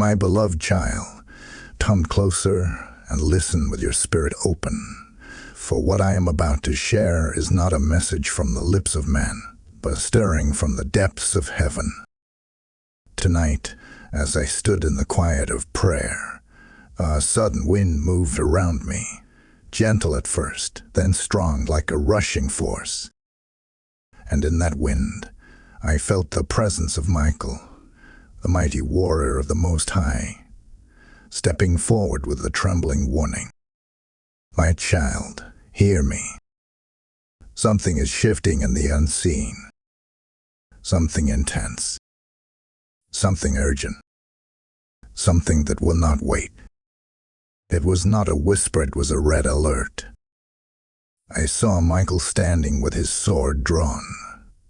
My beloved child, come closer and listen with your spirit open, for what I am about to share is not a message from the lips of man, but stirring from the depths of heaven. Tonight, as I stood in the quiet of prayer, a sudden wind moved around me, gentle at first, then strong like a rushing force. And in that wind, I felt the presence of Michael, the mighty warrior of the Most High, stepping forward with a trembling warning. My child, hear me. Something is shifting in the unseen. Something intense. Something urgent. Something that will not wait. It was not a whisper, it was a red alert. I saw Michael standing with his sword drawn,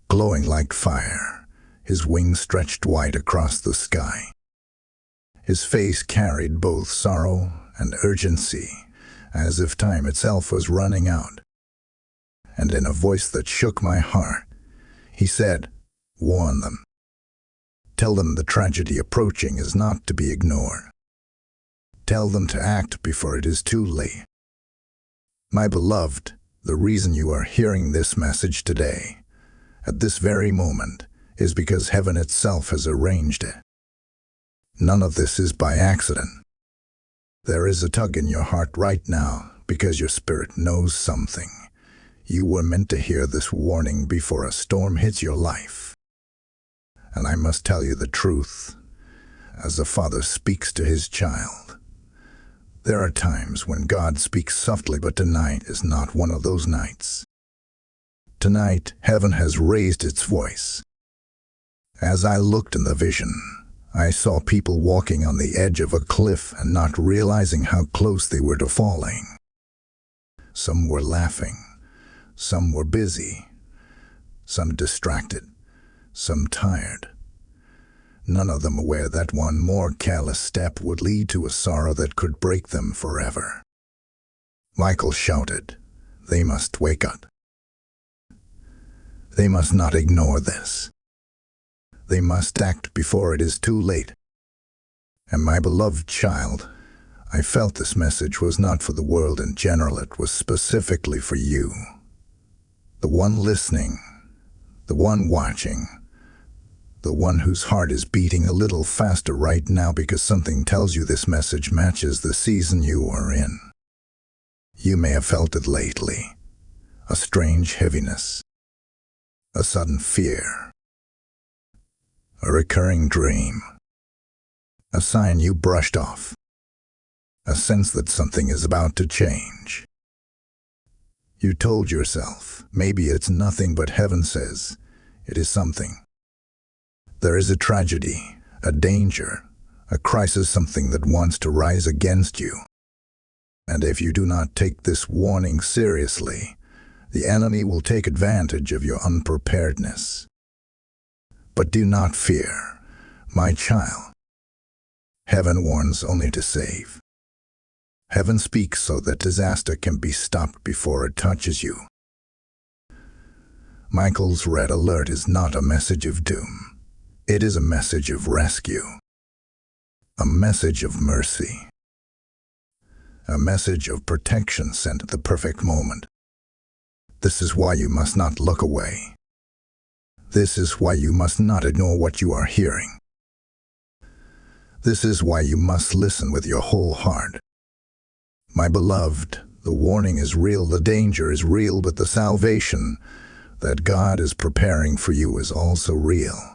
glowing like fire, his wings stretched wide across the sky. His face carried both sorrow and urgency, as if time itself was running out. And in a voice that shook my heart, he said, "Warn them. Tell them the tragedy approaching is not to be ignored. Tell them to act before it is too late." My beloved, the reason you are hearing this message today, at this very moment, is because heaven itself has arranged it. None of this is by accident. There is a tug in your heart right now because your spirit knows something. You were meant to hear this warning before a storm hits your life. And I must tell you the truth, as a father speaks to his child. There are times when God speaks softly, but tonight is not one of those nights. Tonight, heaven has raised its voice. As I looked in the vision, I saw people walking on the edge of a cliff and not realizing how close they were to falling. Some were laughing, some were busy, some distracted, some tired. None of them aware that one more careless step would lead to a sorrow that could break them forever. Michael shouted, "They must wake up. They must not ignore this. They must act before it is too late." And my beloved child, I felt this message was not for the world in general, it was specifically for you. The one listening, the one watching, the one whose heart is beating a little faster right now because something tells you this message matches the season you are in. You may have felt it lately, a strange heaviness, a sudden fear, a recurring dream, a sign you brushed off, a sense that something is about to change. You told yourself, maybe it's nothing, but heaven says it is something. There is a tragedy, a danger, a crisis, something that wants to rise against you. And if you do not take this warning seriously, the enemy will take advantage of your unpreparedness. But do not fear, my child. Heaven warns only to save. Heaven speaks so that disaster can be stopped before it touches you. Michael's red alert is not a message of doom. It is a message of rescue. A message of mercy. A message of protection sent at the perfect moment. This is why you must not look away. This is why you must not ignore what you are hearing. This is why you must listen with your whole heart. My beloved, the warning is real, the danger is real, but the salvation that God is preparing for you is also real.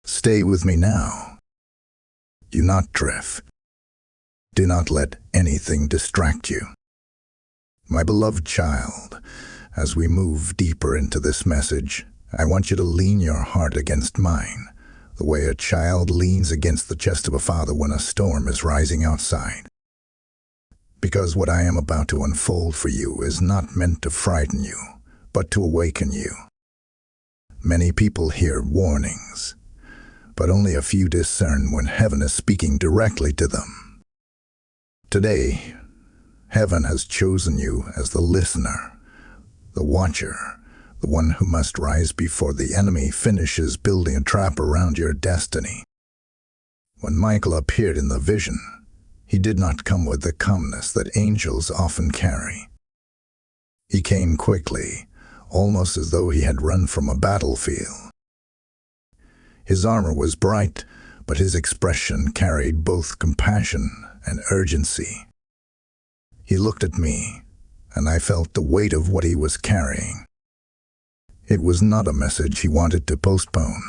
Stay with me now. Do not drift. Do not let anything distract you. My beloved child, as we move deeper into this message, I want you to lean your heart against mine, the way a child leans against the chest of a father when a storm is rising outside. Because what I am about to unfold for you is not meant to frighten you, but to awaken you. Many people hear warnings, but only a few discern when heaven is speaking directly to them. Today, heaven has chosen you as the listener, the watcher, the one who must rise before the enemy finishes building a trap around your destiny. When Michael appeared in the vision, he did not come with the calmness that angels often carry. He came quickly, almost as though he had run from a battlefield. His armor was bright, but his expression carried both compassion and urgency. He looked at me, and I felt the weight of what he was carrying. It was not a message he wanted to postpone.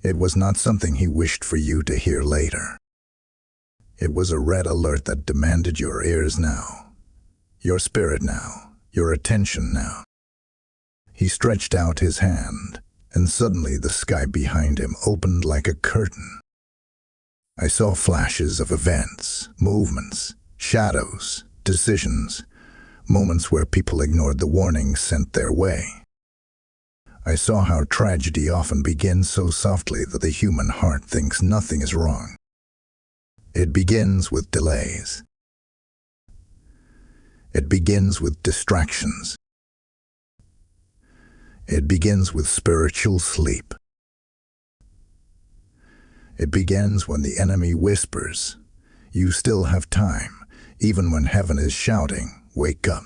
It was not something he wished for you to hear later. It was a red alert that demanded your ears now, your spirit now, your attention now. He stretched out his hand, and suddenly the sky behind him opened like a curtain. I saw flashes of events, movements, shadows, decisions, moments where people ignored the warnings sent their way. I saw how tragedy often begins so softly that the human heart thinks nothing is wrong. It begins with delays. It begins with distractions. It begins with spiritual sleep. It begins when the enemy whispers, "You still have time," even when heaven is shouting, "Wake up."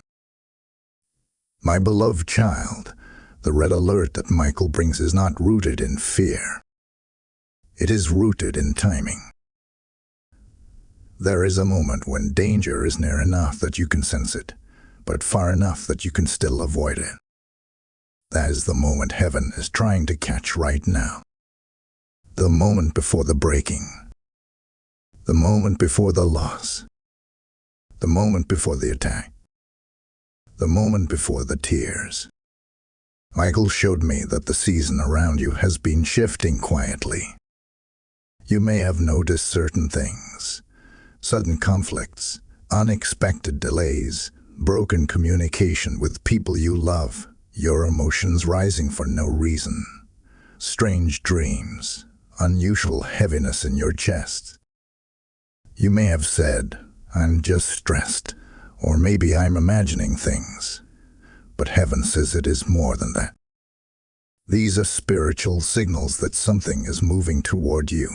My beloved child, the red alert that Michael brings is not rooted in fear. It is rooted in timing. There is a moment when danger is near enough that you can sense it, but far enough that you can still avoid it. That is the moment heaven is trying to catch right now. The moment before the breaking. The moment before the loss. The moment before the attack. The moment before the tears. Michael showed me that the season around you has been shifting quietly. You may have noticed certain things: sudden conflicts, unexpected delays, broken communication with people you love, your emotions rising for no reason, strange dreams, unusual heaviness in your chest. You may have said, "I'm just stressed," or maybe "I'm imagining things." But heaven says it is more than that. These are spiritual signals that something is moving toward you,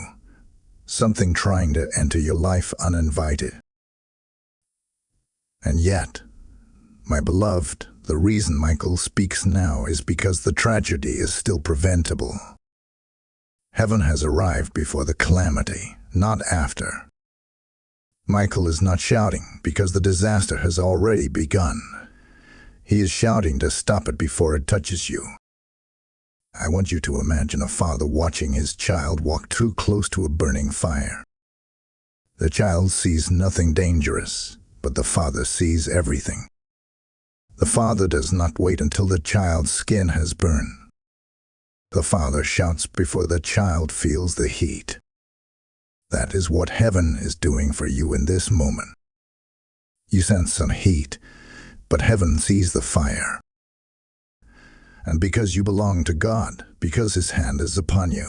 something trying to enter your life uninvited. And yet, my beloved, the reason Michael speaks now is because the tragedy is still preventable. Heaven has arrived before the calamity, not after. Michael is not shouting because the disaster has already begun. He is shouting to stop it before it touches you. I want you to imagine a father watching his child walk too close to a burning fire. The child sees nothing dangerous, but the father sees everything. The father does not wait until the child's skin has burned. The father shouts before the child feels the heat. That is what heaven is doing for you in this moment. You sense some heat, but heaven sees the fire. And because you belong to God, because His hand is upon you,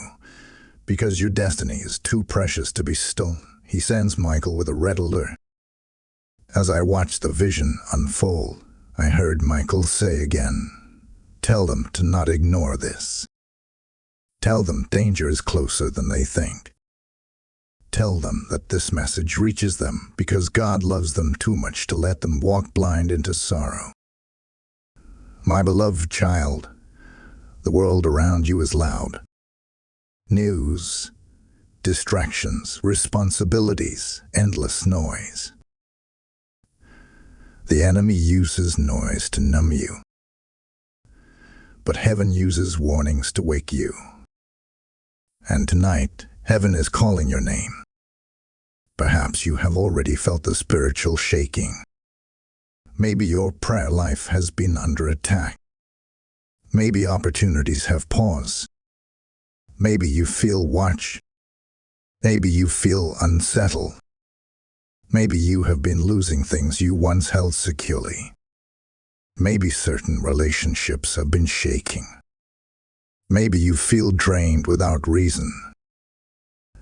because your destiny is too precious to be stolen, He sends Michael with a red alert. As I watched the vision unfold, I heard Michael say again, "Tell them to not ignore this. Tell them danger is closer than they think. Tell them that this message reaches them because God loves them too much to let them walk blind into sorrow." My beloved child, the world around you is loud. News, distractions, responsibilities, endless noise. The enemy uses noise to numb you. But heaven uses warnings to wake you. And tonight, heaven is calling your name. Perhaps you have already felt the spiritual shaking. Maybe your prayer life has been under attack. Maybe opportunities have paused. Maybe you feel watched. Maybe you feel unsettled. Maybe you have been losing things you once held securely. Maybe certain relationships have been shaking. Maybe you feel drained without reason.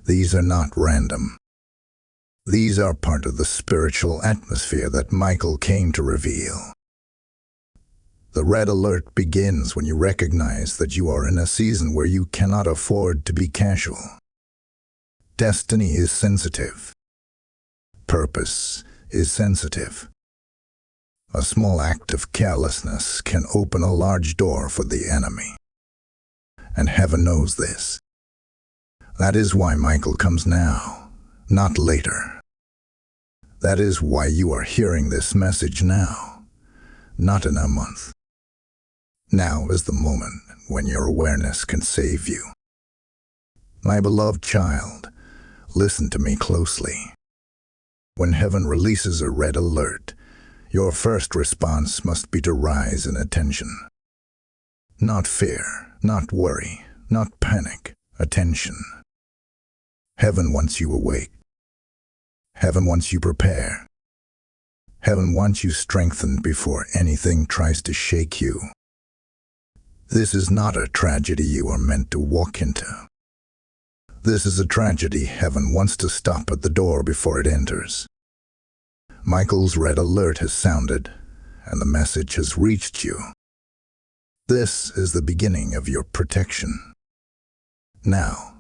These are not random. These are part of the spiritual atmosphere that Michael came to reveal. The red alert begins when you recognize that you are in a season where you cannot afford to be casual. Destiny is sensitive. Purpose is sensitive. A small act of carelessness can open a large door for the enemy. And heaven knows this. That is why Michael comes now, not later. That is why you are hearing this message now, not in a month. Now is the moment when your awareness can save you. My beloved child, listen to me closely. When heaven releases a red alert, your first response must be to rise in attention. Not fear, not worry, not panic, attention. Heaven wants you awake. Heaven wants you prepared. Heaven wants you strengthened before anything tries to shake you. This is not a tragedy you are meant to walk into. This is a tragedy heaven wants to stop at the door before it enters. Michael's red alert has sounded, and the message has reached you. This is the beginning of your protection. Now,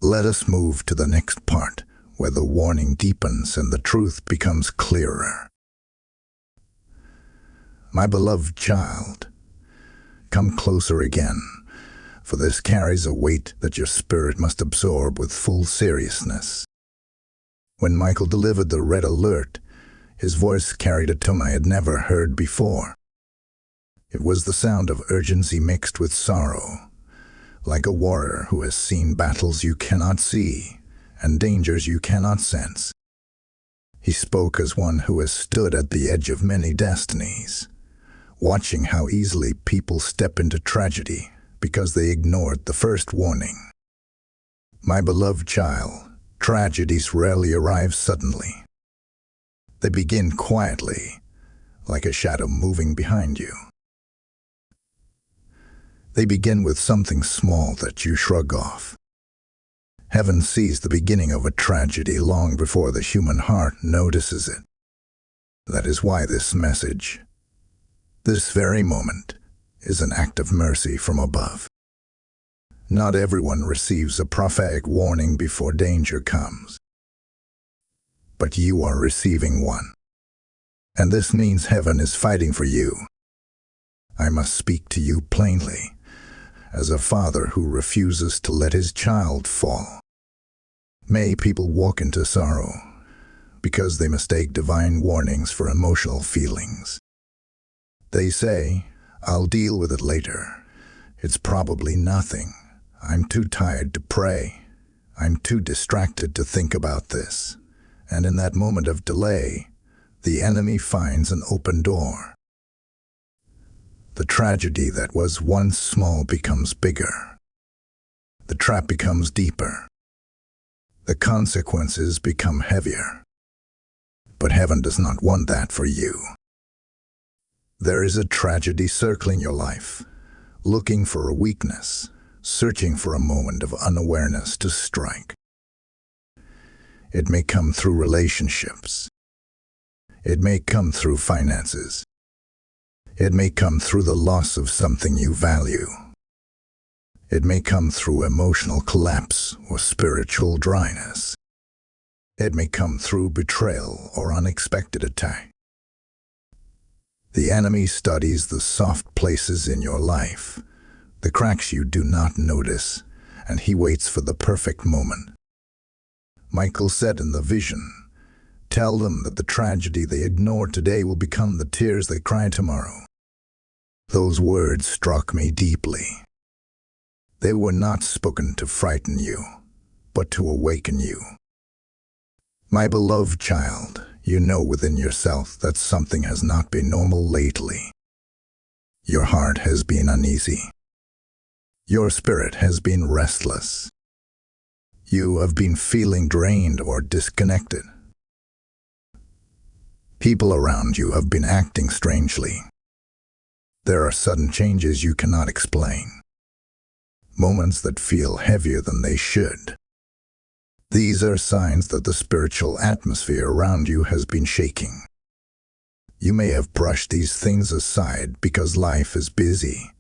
let us move to the next part, where the warning deepens and the truth becomes clearer. My beloved child, come closer again, for this carries a weight that your spirit must absorb with full seriousness. When Michael delivered the red alert, his voice carried a tone I had never heard before. It was the sound of urgency mixed with sorrow, like a warrior who has seen battles you cannot see and dangers you cannot sense. He spoke as one who has stood at the edge of many destinies, watching how easily people step into tragedy because they ignored the first warning. My beloved child, tragedies rarely arrive suddenly. They begin quietly, like a shadow moving behind you. They begin with something small that you shrug off. Heaven sees the beginning of a tragedy long before the human heart notices it. That is why this message, this very moment, is an act of mercy from above. Not everyone receives a prophetic warning before danger comes. But you are receiving one. And this means heaven is fighting for you. I must speak to you plainly, as a father who refuses to let his child fall. Many people walk into sorrow because they mistake divine warnings for emotional feelings. They say, "I'll deal with it later. It's probably nothing. I'm too tired to pray. I'm too distracted to think about this." And in that moment of delay, the enemy finds an open door. The tragedy that was once small becomes bigger. The trap becomes deeper. The consequences become heavier. But heaven does not want that for you. There is a tragedy circling your life, looking for a weakness, searching for a moment of unawareness to strike. It may come through relationships. It may come through finances. It may come through the loss of something you value. It may come through emotional collapse or spiritual dryness. It may come through betrayal or unexpected attack. The enemy studies the soft places in your life, the cracks you do not notice, and he waits for the perfect moment. Michael said in the vision, "Tell them that the tragedy they ignore today will become the tears they cry tomorrow." Those words struck me deeply. They were not spoken to frighten you, but to awaken you. My beloved child, you know within yourself that something has not been normal lately. Your heart has been uneasy. Your spirit has been restless. You have been feeling drained or disconnected. People around you have been acting strangely. There are sudden changes you cannot explain. Moments that feel heavier than they should. These are signs that the spiritual atmosphere around you has been shaking. You may have brushed these things aside because life is busy.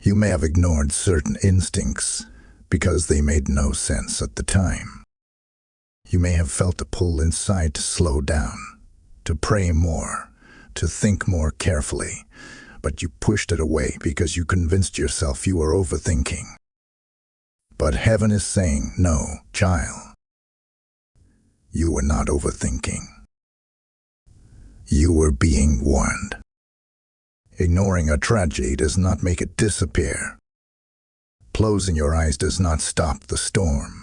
You may have ignored certain instincts because they made no sense at the time. You may have felt a pull inside to slow down, to pray more, to think more carefully, but you pushed it away because you convinced yourself you were overthinking. But heaven is saying, no, child. You were not overthinking. You were being warned. Ignoring a tragedy does not make it disappear. Closing your eyes does not stop the storm.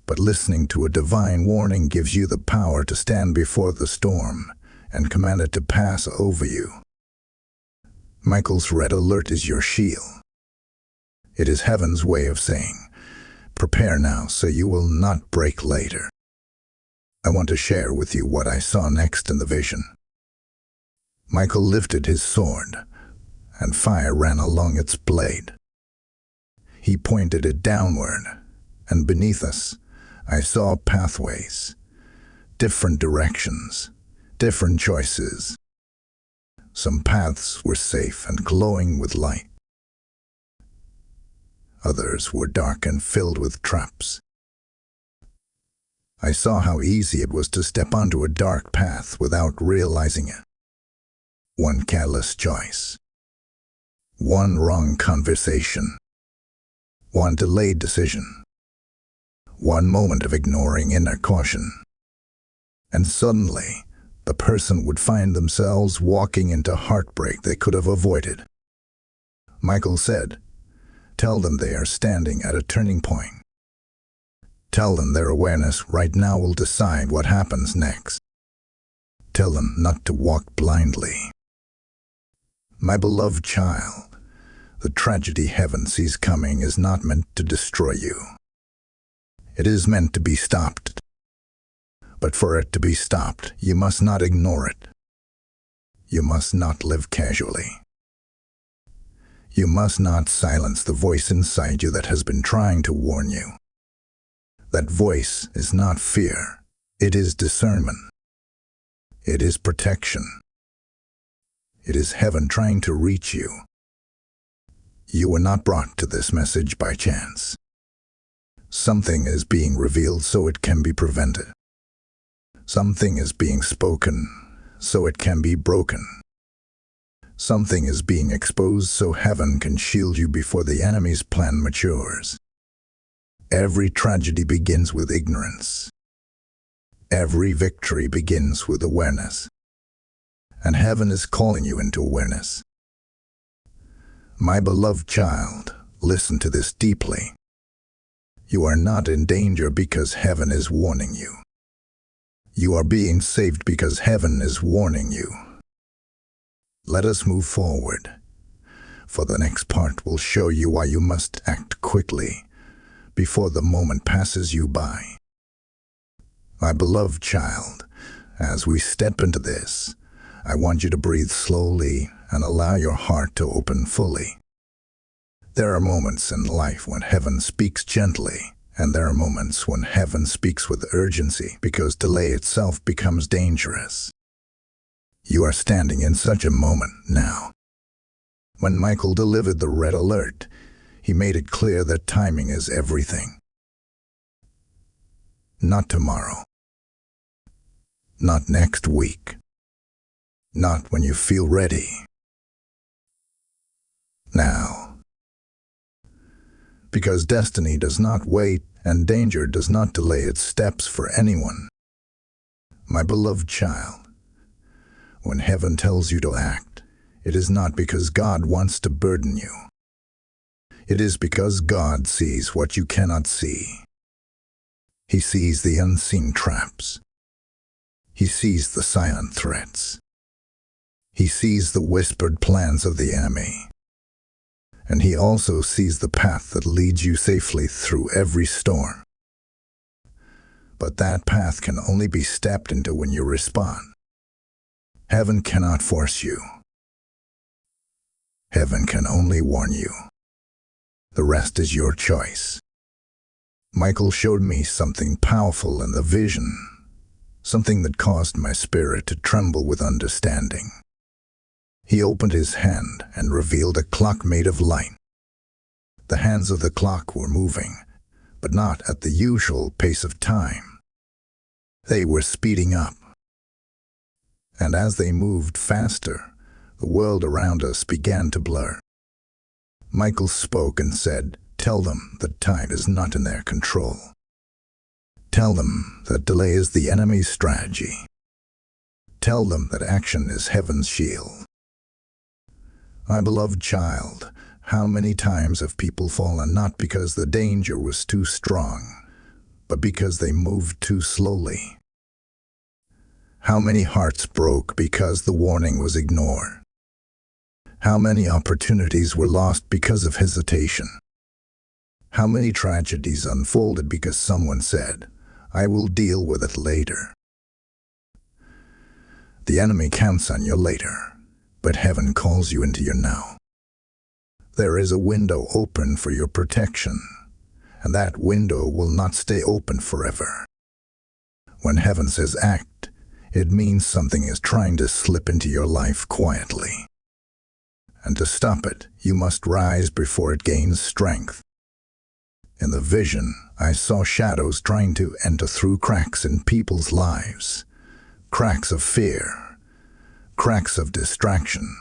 But listening to a divine warning gives you the power to stand before the storm and command it to pass over you. Michael's red alert is your shield. It is heaven's way of saying, prepare now so you will not break later. I want to share with you what I saw next in the vision. Michael lifted his sword, and fire ran along its blade. He pointed it downward, and beneath us, I saw pathways, different directions, different choices. Some paths were safe and glowing with light. Others were dark and filled with traps. I saw how easy it was to step onto a dark path without realizing it. One careless choice. One wrong conversation. One delayed decision. One moment of ignoring inner caution. And suddenly, the person would find themselves walking into heartbreak they could have avoided. Michael said, tell them they are standing at a turning point. Tell them their awareness right now will decide what happens next. Tell them not to walk blindly. My beloved child, the tragedy heaven sees coming is not meant to destroy you. It is meant to be stopped. But for it to be stopped, you must not ignore it. You must not live casually. You must not silence the voice inside you that has been trying to warn you. That voice is not fear. It is discernment. It is protection. It is heaven trying to reach you. You were not brought to this message by chance. Something is being revealed so it can be prevented. Something is being spoken so it can be broken. Something is being exposed so heaven can shield you before the enemy's plan matures. Every tragedy begins with ignorance. Every victory begins with awareness. And heaven is calling you into awareness. My beloved child, listen to this deeply. You are not in danger because heaven is warning you. You are being saved because heaven is warning you. Let us move forward, for the next part will show you why you must act quickly before the moment passes you by. My beloved child, as we step into this, I want you to breathe slowly and allow your heart to open fully. There are moments in life when heaven speaks gently, and there are moments when heaven speaks with urgency because delay itself becomes dangerous. You are standing in such a moment now. When Michael delivered the red alert, he made it clear that timing is everything. Not tomorrow. Not next week. Not when you feel ready. Now. Because destiny does not wait and danger does not delay its steps for anyone. My beloved child, when heaven tells you to act, it is not because God wants to burden you. It is because God sees what you cannot see. He sees the unseen traps. He sees the silent threats. He sees the whispered plans of the enemy. And he also sees the path that leads you safely through every storm. But that path can only be stepped into when you respond. Heaven cannot force you. Heaven can only warn you. The rest is your choice. Michael showed me something powerful in the vision, something that caused my spirit to tremble with understanding. He opened his hand and revealed a clock made of light. The hands of the clock were moving, but not at the usual pace of time. They were speeding up. And as they moved faster, the world around us began to blur. Michael spoke and said, "Tell them that time is not in their control. Tell them that delay is the enemy's strategy. Tell them that action is heaven's shield." My beloved child, how many times have people fallen not because the danger was too strong, but because they moved too slowly? How many hearts broke because the warning was ignored? How many opportunities were lost because of hesitation? How many tragedies unfolded because someone said, "I will deal with it later"? The enemy counts on your later, but heaven calls you into your now. There is a window open for your protection, and that window will not stay open forever. When heaven says act, it means something is trying to slip into your life quietly. And to stop it, you must rise before it gains strength. In the vision, I saw shadows trying to enter through cracks in people's lives. Cracks of fear, cracks of distraction,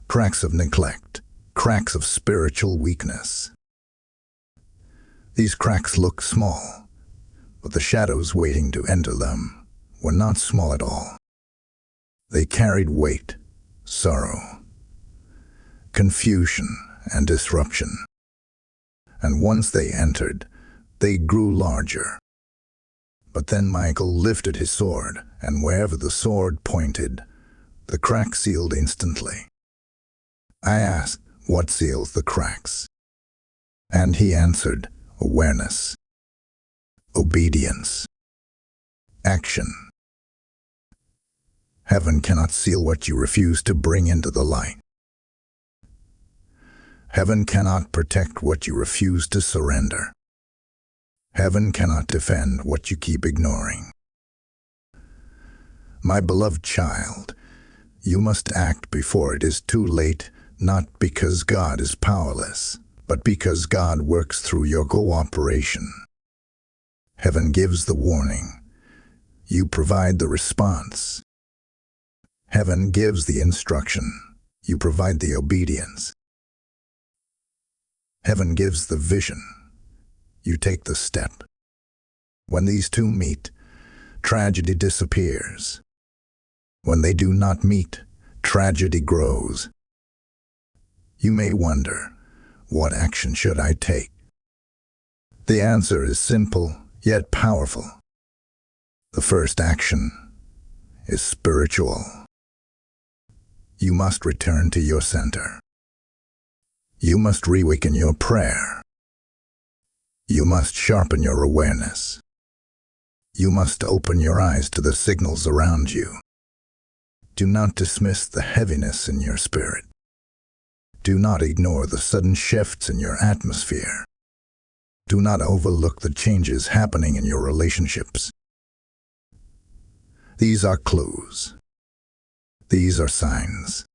cracks of neglect, cracks of spiritual weakness. These cracks look small, but the shadows waiting to enter them were not small at all. They carried weight, sorrow, confusion, and disruption. And once they entered, they grew larger. But then Michael lifted his sword, and wherever the sword pointed, the crack sealed instantly. I asked, "What seals the cracks?" And he answered, "Awareness, obedience, action." Heaven cannot seal what you refuse to bring into the light. Heaven cannot protect what you refuse to surrender. Heaven cannot defend what you keep ignoring. My beloved child, you must act before it is too late, not because God is powerless, but because God works through your cooperation. Heaven gives the warning. You provide the response. Heaven gives the instruction. You provide the obedience. Heaven gives the vision. You take the step. When these two meet, tragedy disappears. When they do not meet, tragedy grows. You may wonder, what action should I take? The answer is simple, yet powerful. The first action is spiritual. You must return to your center. You must reawaken your prayer. You must sharpen your awareness. You must open your eyes to the signals around you. Do not dismiss the heaviness in your spirit. Do not ignore the sudden shifts in your atmosphere. Do not overlook the changes happening in your relationships. These are clues. These are signs.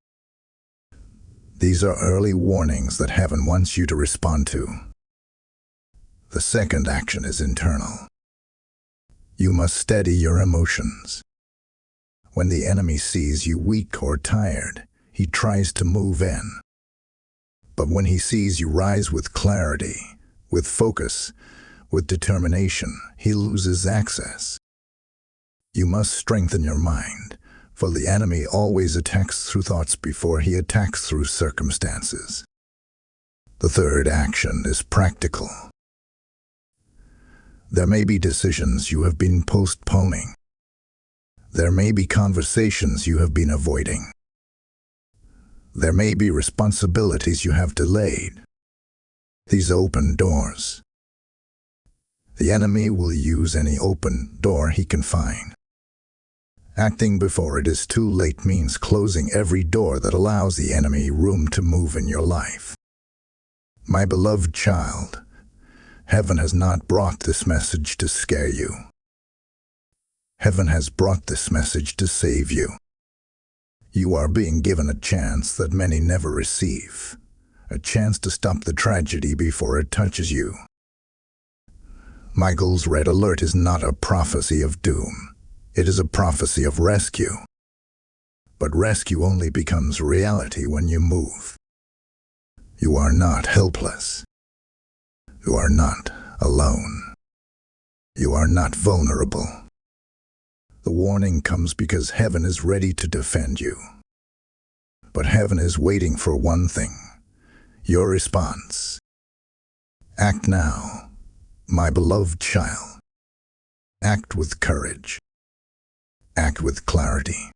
These are early warnings that heaven wants you to respond to. The second action is internal. You must steady your emotions. When the enemy sees you weak or tired, he tries to move in. But when he sees you rise with clarity, with focus, with determination, he loses access. You must strengthen your mind, for the enemy always attacks through thoughts before he attacks through circumstances. The third action is practical. There may be decisions you have been postponing. There may be conversations you have been avoiding. There may be responsibilities you have delayed. These open doors. The enemy will use any open door he can find. Acting before it is too late means closing every door that allows the enemy room to move in your life. My beloved child, heaven has not brought this message to scare you. Heaven has brought this message to save you. You are being given a chance that many never receive, a chance to stop the tragedy before it touches you. Michael's red alert is not a prophecy of doom. It is a prophecy of rescue. But rescue only becomes reality when you move. You are not helpless. You are not alone. You are not vulnerable. The warning comes because heaven is ready to defend you. But heaven is waiting for one thing: your response. Act now, my beloved child. Act with courage. Act with clarity.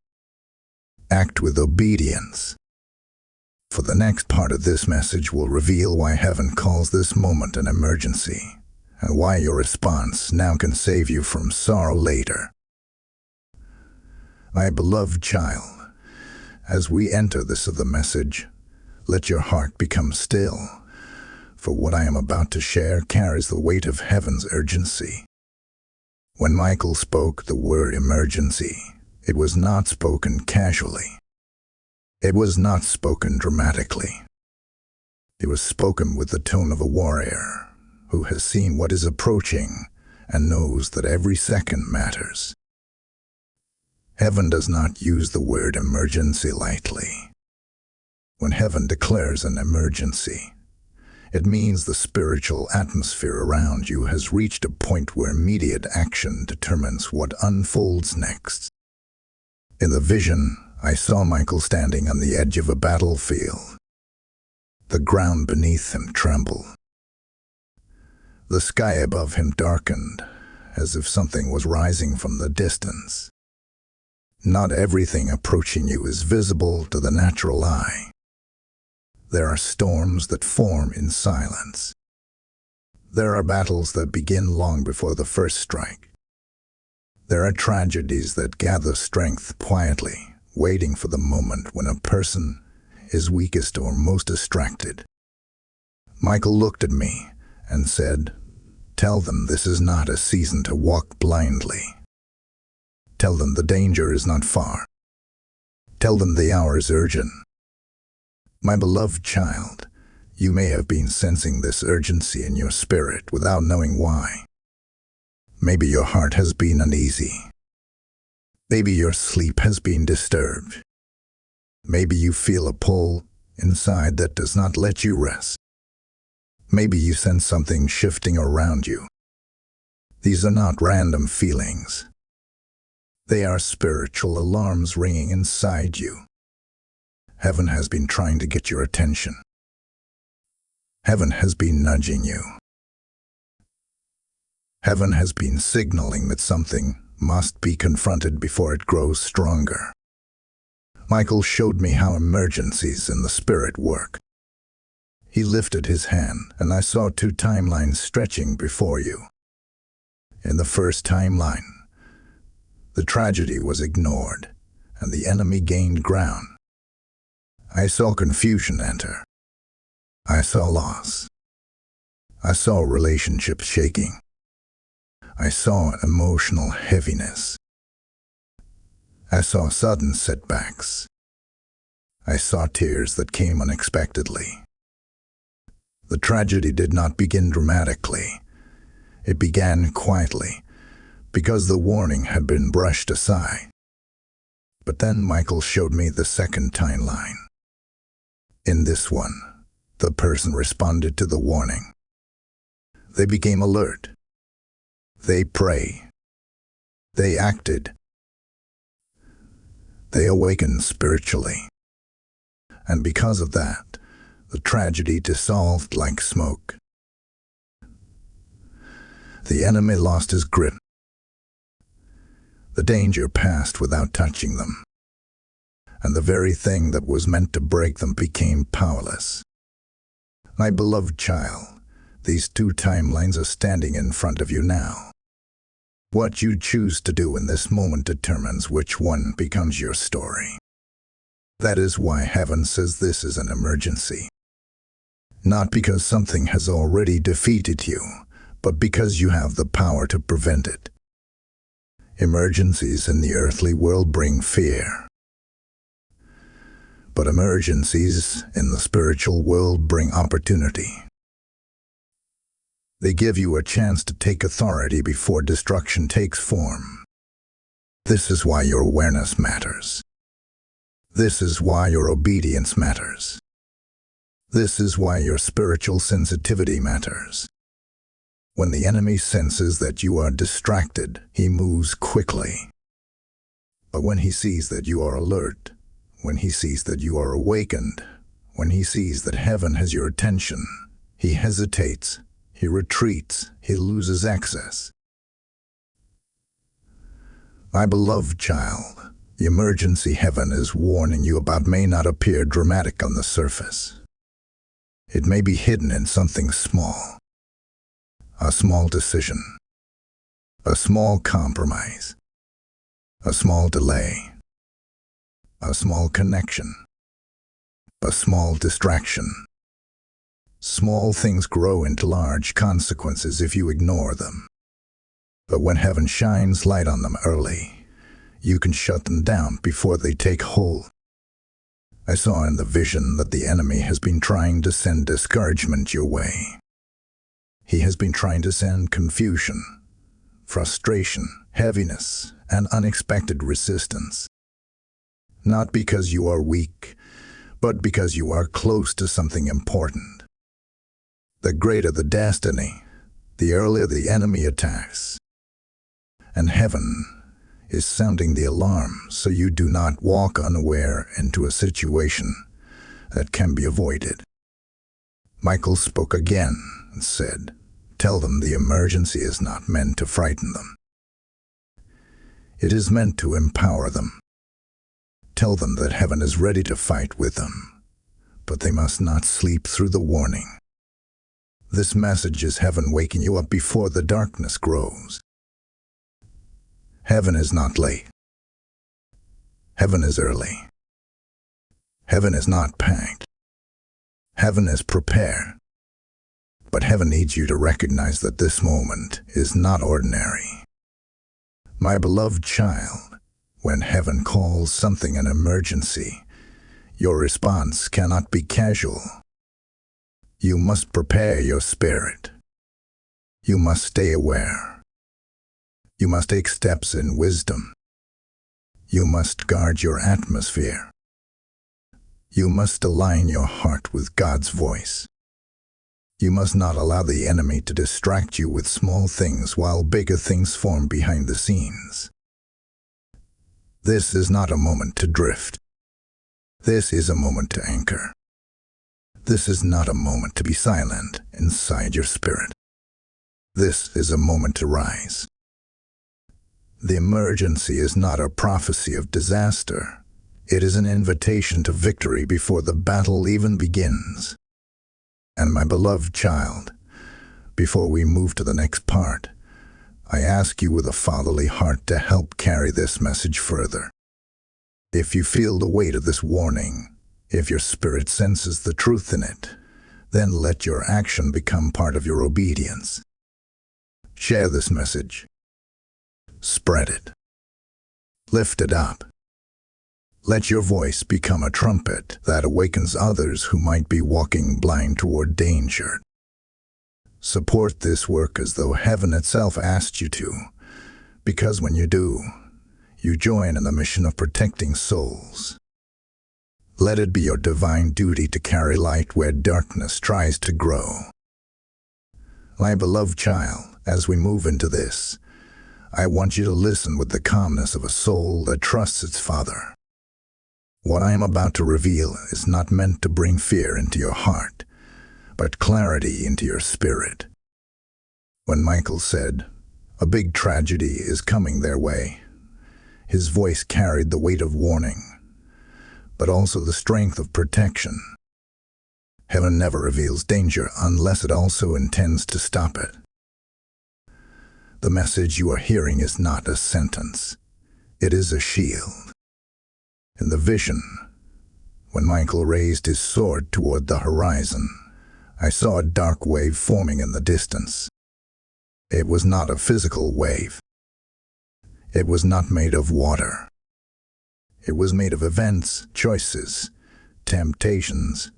Act with obedience. For the next part of this message will reveal why heaven calls this moment an emergency, and why your response now can save you from sorrow later. My beloved child, as we enter this of the message, let your heart become still, for what I am about to share carries the weight of heaven's urgency. When Michael spoke the word emergency, it was not spoken casually. It was not spoken dramatically. It was spoken with the tone of a warrior who has seen what is approaching and knows that every second matters. Heaven does not use the word emergency lightly. When heaven declares an emergency, it means the spiritual atmosphere around you has reached a point where immediate action determines what unfolds next. In the vision, I saw Michael standing on the edge of a battlefield. The ground beneath him trembled. The sky above him darkened, as if something was rising from the distance. Not everything approaching you is visible to the natural eye. There are storms that form in silence. There are battles that begin long before the first strike. There are tragedies that gather strength quietly, waiting for the moment when a person is weakest or most distracted. Michael looked at me and said, "Tell them this is not a season to walk blindly. Tell them the danger is not far. Tell them the hour is urgent." My beloved child, you may have been sensing this urgency in your spirit without knowing why. Maybe your heart has been uneasy. Maybe your sleep has been disturbed. Maybe you feel a pull inside that does not let you rest. Maybe you sense something shifting around you. These are not random feelings. They are spiritual alarms ringing inside you. Heaven has been trying to get your attention. Heaven has been nudging you. Heaven has been signaling that something must be confronted before it grows stronger. Michael showed me how emergencies in the spirit work. He lifted his hand, and I saw two timelines stretching before you. In the first timeline, the tragedy was ignored, and the enemy gained ground. I saw confusion enter. I saw loss. I saw relationships shaking. I saw emotional heaviness. I saw sudden setbacks. I saw tears that came unexpectedly. The tragedy did not begin dramatically. It began quietly, because the warning had been brushed aside. But then Michael showed me the second timeline. In this one, the person responded to the warning. They became alert. They prayed. They acted. They awakened spiritually. And because of that, the tragedy dissolved like smoke. The enemy lost his grip. The danger passed without touching them. And the very thing that was meant to break them became powerless. My beloved child, these two timelines are standing in front of you now. What you choose to do in this moment determines which one becomes your story. That is why heaven says this is an emergency. Not because something has already defeated you, but because you have the power to prevent it. Emergencies in the earthly world bring fear. But emergencies in the spiritual world bring opportunity. They give you a chance to take authority before destruction takes form. This is why your awareness matters. This is why your obedience matters. This is why your spiritual sensitivity matters. When the enemy senses that you are distracted, he moves quickly. But when he sees that you are alert, when he sees that you are awakened, when he sees that heaven has your attention, he hesitates, he retreats, he loses access. My beloved child, the emergency heaven is warning you about may not appear dramatic on the surface. It may be hidden in something small. A small decision. A small compromise. A small delay. A small connection. A small distraction. Small things grow into large consequences if you ignore them. But when heaven shines light on them early, you can shut them down before they take hold. I saw in the vision that the enemy has been trying to send discouragement your way. He has been trying to send confusion, frustration, heaviness, and unexpected resistance. Not because you are weak, but because you are close to something important. The greater the destiny, the earlier the enemy attacks. And heaven is sounding the alarm so you do not walk unaware into a situation that can be avoided. Michael spoke again and said, "Tell them the emergency is not meant to frighten them. It is meant to empower them. Tell them that heaven is ready to fight with them, but they must not sleep through the warning. This message is heaven waking you up before the darkness grows. Heaven is not late. Heaven is early. Heaven is not packed. Heaven is prepared. But heaven needs you to recognize that this moment is not ordinary. My beloved child, when heaven calls something an emergency, your response cannot be casual. You must prepare your spirit. You must stay aware. You must take steps in wisdom. You must guard your atmosphere. You must align your heart with God's voice. You must not allow the enemy to distract you with small things while bigger things form behind the scenes. This is not a moment to drift. This is a moment to anchor. This is not a moment to be silent inside your spirit. This is a moment to rise. The emergency is not a prophecy of disaster. It is an invitation to victory before the battle even begins. And my beloved child, before we move to the next part, I ask you with a fatherly heart to help carry this message further. If you feel the weight of this warning, if your spirit senses the truth in it, then let your action become part of your obedience. Share this message. Spread it. Lift it up. Let your voice become a trumpet that awakens others who might be walking blind toward danger. Support this work as though heaven itself asked you to, because when you do, you join in the mission of protecting souls. Let it be your divine duty to carry light where darkness tries to grow. My beloved child, as we move into this, I want you to listen with the calmness of a soul that trusts its Father. What I am about to reveal is not meant to bring fear into your heart, but clarity into your spirit. When Michael said, "A big tragedy is coming their way," his voice carried the weight of warning, but also the strength of protection. Heaven never reveals danger unless it also intends to stop it. The message you are hearing is not a sentence. It is a shield. In the vision, when Michael raised his sword toward the horizon, I saw a dark wave forming in the distance. It was not a physical wave. It was not made of water. It was made of events, choices, temptations,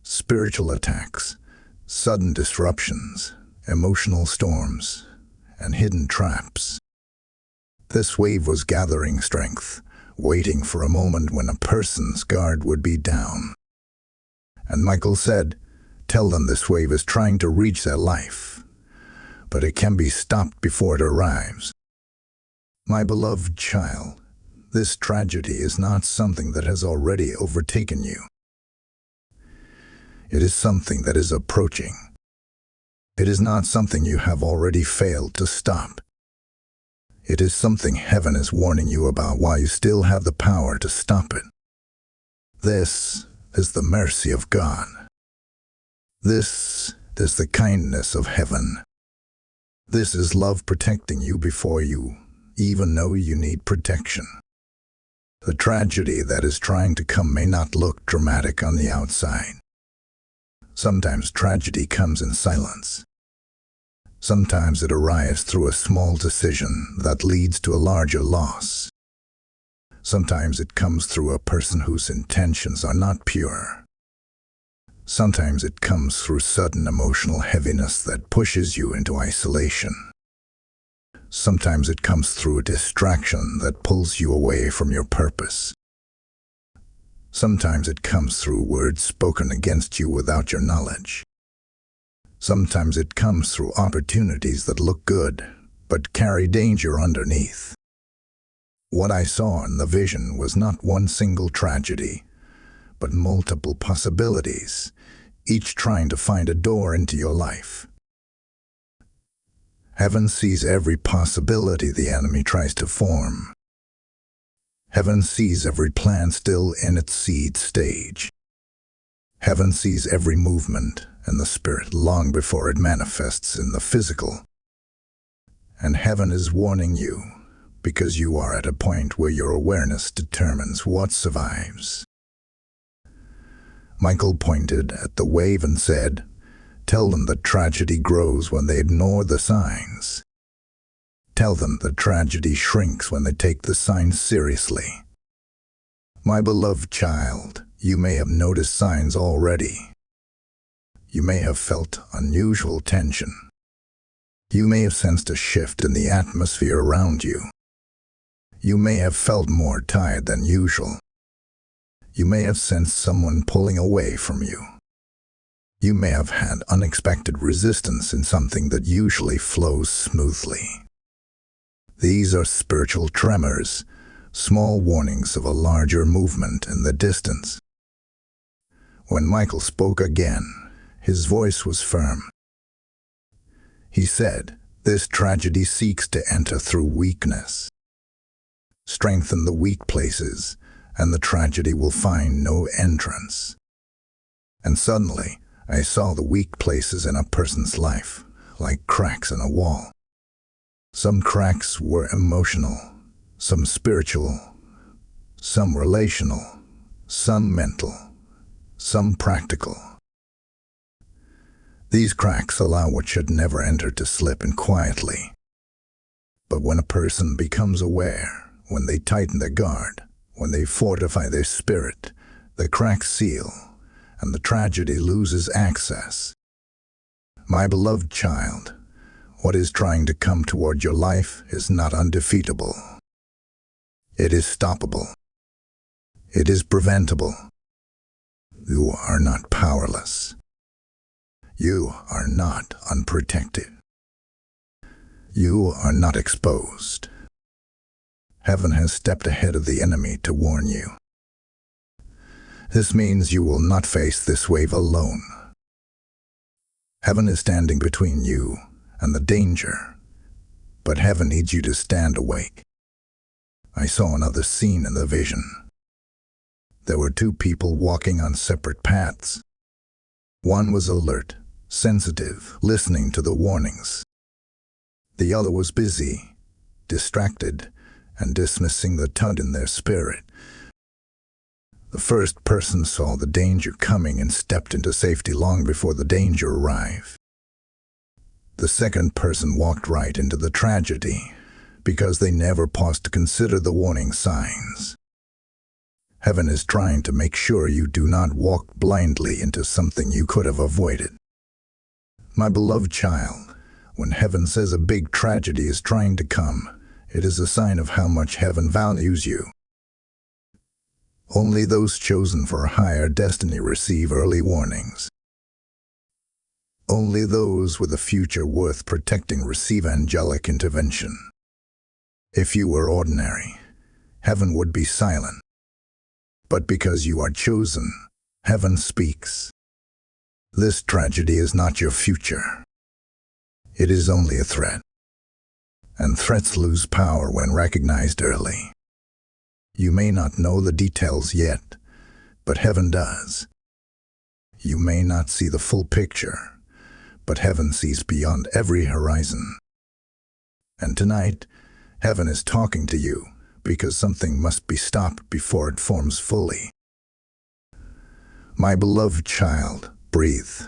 spiritual attacks, sudden disruptions, emotional storms, and hidden traps. This wave was gathering strength, waiting for a moment when a person's guard would be down. And Michael said, "Tell them this wave is trying to reach their life, but it can be stopped before it arrives." My beloved child, this tragedy is not something that has already overtaken you. It is something that is approaching. It is not something you have already failed to stop. It is something heaven is warning you about while you still have the power to stop it. This is the mercy of God. This is the kindness of heaven. This is love protecting you before you even know you need protection. The tragedy that is trying to come may not look dramatic on the outside. Sometimes tragedy comes in silence. Sometimes it arrives through a small decision that leads to a larger loss. Sometimes it comes through a person whose intentions are not pure. Sometimes it comes through sudden emotional heaviness that pushes you into isolation. Sometimes it comes through a distraction that pulls you away from your purpose. Sometimes it comes through words spoken against you without your knowledge. Sometimes it comes through opportunities that look good, but carry danger underneath. What I saw in the vision was not one single tragedy, but multiple possibilities, each trying to find a door into your life. Heaven sees every possibility the enemy tries to form. Heaven sees every plan still in its seed stage. Heaven sees every movement in the spirit long before it manifests in the physical. And heaven is warning you because you are at a point where your awareness determines what survives. Michael pointed at the wave and said, "Tell them that tragedy grows when they ignore the signs. Tell them that tragedy shrinks when they take the signs seriously." My beloved child, you may have noticed signs already. You may have felt unusual tension. You may have sensed a shift in the atmosphere around you. You may have felt more tired than usual. You may have sensed someone pulling away from you. You may have had unexpected resistance in something that usually flows smoothly. These are spiritual tremors, small warnings of a larger movement in the distance. When Michael spoke again, his voice was firm. He said, "This tragedy seeks to enter through weakness. Strengthen the weak places, and the tragedy will find no entrance." And suddenly, I saw the weak places in a person's life, like cracks in a wall. Some cracks were emotional, some spiritual, some relational, some mental, some practical. These cracks allow what should never enter to slip in quietly. But when a person becomes aware, when they tighten their guard, when they fortify their spirit, the cracks seal, and the tragedy loses access. My beloved child, what is trying to come toward your life is not undefeatable. It is stoppable. It is preventable. You are not powerless. You are not unprotected. You are not exposed. Heaven has stepped ahead of the enemy to warn you. This means you will not face this wave alone. Heaven is standing between you and the danger, but heaven needs you to stand awake. I saw another scene in the vision. There were two people walking on separate paths. One was alert, sensitive, listening to the warnings. The other was busy, distracted, and dismissing the tug in their spirit. The first person saw the danger coming and stepped into safety long before the danger arrived. The second person walked right into the tragedy because they never paused to consider the warning signs. Heaven is trying to make sure you do not walk blindly into something you could have avoided. My beloved child, When heaven says a big tragedy is trying to come, it is a sign of how much heaven values you. Only those chosen for a higher destiny receive early warnings. Only those with a future worth protecting receive angelic intervention. If you were ordinary, heaven would be silent. But because you are chosen, heaven speaks. This tragedy is not your future. It is only a threat. And threats lose power when recognized early. You may not know the details yet, but heaven does. You may not see the full picture, but heaven sees beyond every horizon. And tonight, heaven is talking to you because something must be stopped before it forms fully. My beloved child, breathe.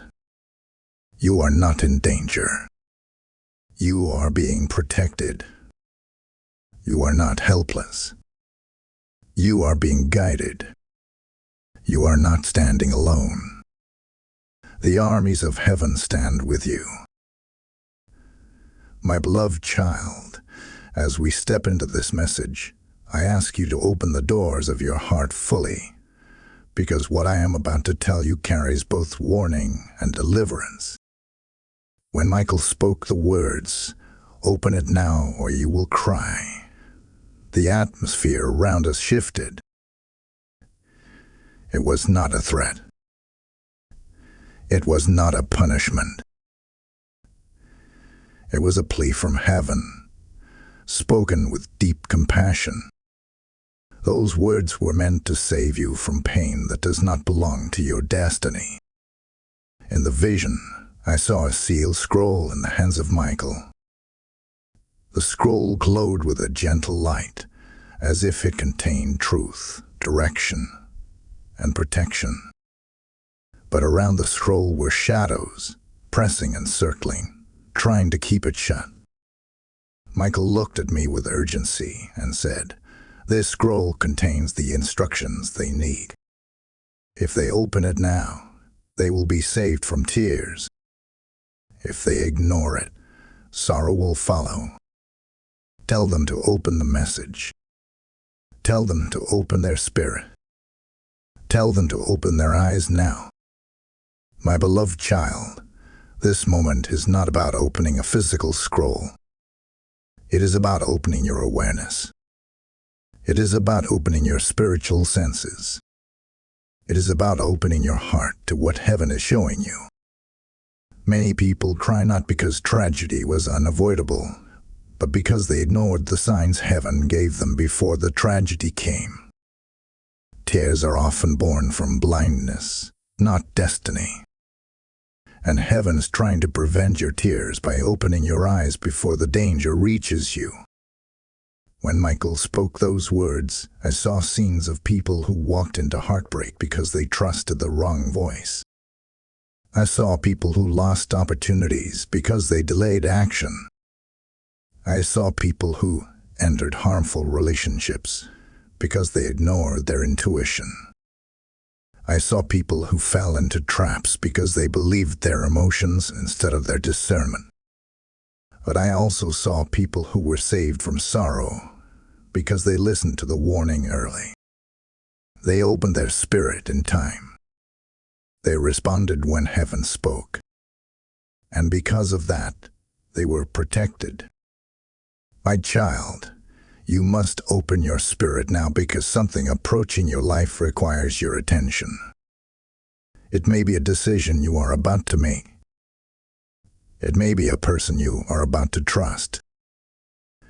You are not in danger. You are being protected. You are not helpless. You are being guided. You are not standing alone. The armies of heaven stand with you. My beloved child, as we step into this message, I ask you to open the doors of your heart fully, because what I am about to tell you carries both warning and deliverance. When Michael spoke the words, "Open it now or you will cry," the atmosphere around us shifted. It was not a threat. It was not a punishment. It was a plea from heaven, spoken with deep compassion. Those words were meant to save you from pain that does not belong to your destiny. In the vision, I saw a sealed scroll in the hands of Michael. The scroll glowed with a gentle light, as if it contained truth, direction, and protection. But around the scroll were shadows, pressing and circling, trying to keep it shut. Michael looked at me with urgency and said, "This scroll contains the instructions they need. If they open it now, they will be saved from tears. If they ignore it, sorrow will follow. Tell them to open the message. Tell them to open their spirit. Tell them to open their eyes now." My beloved child, this moment is not about opening a physical scroll. It is about opening your awareness. It is about opening your spiritual senses. It is about opening your heart to what heaven is showing you. Many people cry not because tragedy was unavoidable, but because they ignored the signs heaven gave them before the tragedy came. Tears are often born from blindness, not destiny. And heaven is trying to prevent your tears by opening your eyes before the danger reaches you. When Michael spoke those words, I saw scenes of people who walked into heartbreak because they trusted the wrong voice. I saw people who lost opportunities because they delayed action. I saw people who entered harmful relationships because they ignored their intuition. I saw people who fell into traps because they believed their emotions instead of their discernment. But I also saw people who were saved from sorrow because they listened to the warning early. They opened their spirit in time. They responded when heaven spoke. And because of that, they were protected. My child, you must open your spirit now because something approaching your life requires your attention. It may be a decision you are about to make. It may be a person you are about to trust.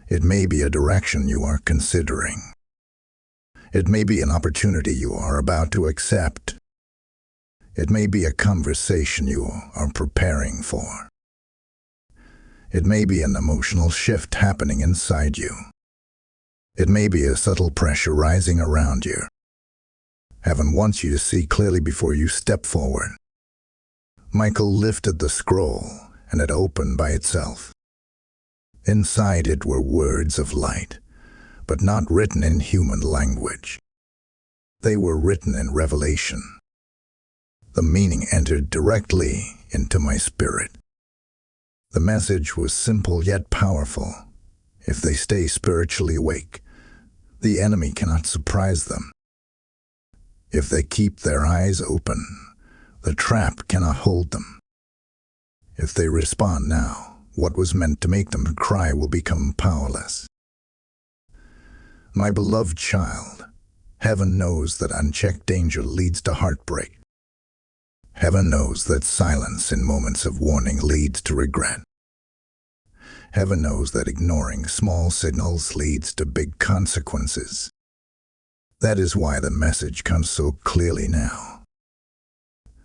It may be a direction you are considering. It may be an opportunity you are about to accept. It may be a conversation you are preparing for. It may be an emotional shift happening inside you. It may be a subtle pressure rising around you. Heaven wants you to see clearly before you step forward. Michael lifted the scroll, and it opened by itself. Inside it were words of light, but not written in human language. They were written in revelation. The meaning entered directly into my spirit. The message was simple yet powerful. If they stay spiritually awake, the enemy cannot surprise them. If they keep their eyes open, the trap cannot hold them. If they respond now, what was meant to make them cry will become powerless. My beloved child, heaven knows that unchecked danger leads to heartbreak. Heaven knows that silence in moments of warning leads to regret. Heaven knows that ignoring small signals leads to big consequences. That is why the message comes so clearly now.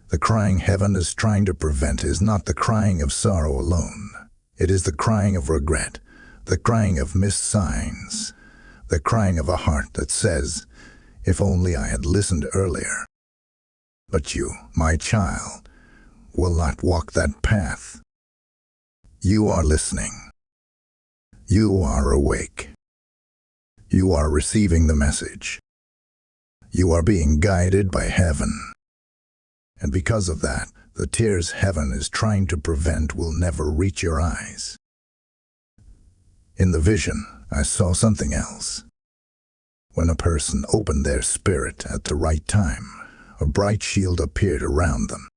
The crying heaven is trying to prevent is not the crying of sorrow alone. It is the crying of regret, the crying of missed signs, the crying of a heart that says, "If only I had listened earlier." But you, my child, will not walk that path. You are listening. You are awake. You are receiving the message. You are being guided by heaven. And because of that, the tears heaven is trying to prevent will never reach your eyes. In the vision, I saw something else. When a person opened their spirit at the right time, a bright shield appeared around them.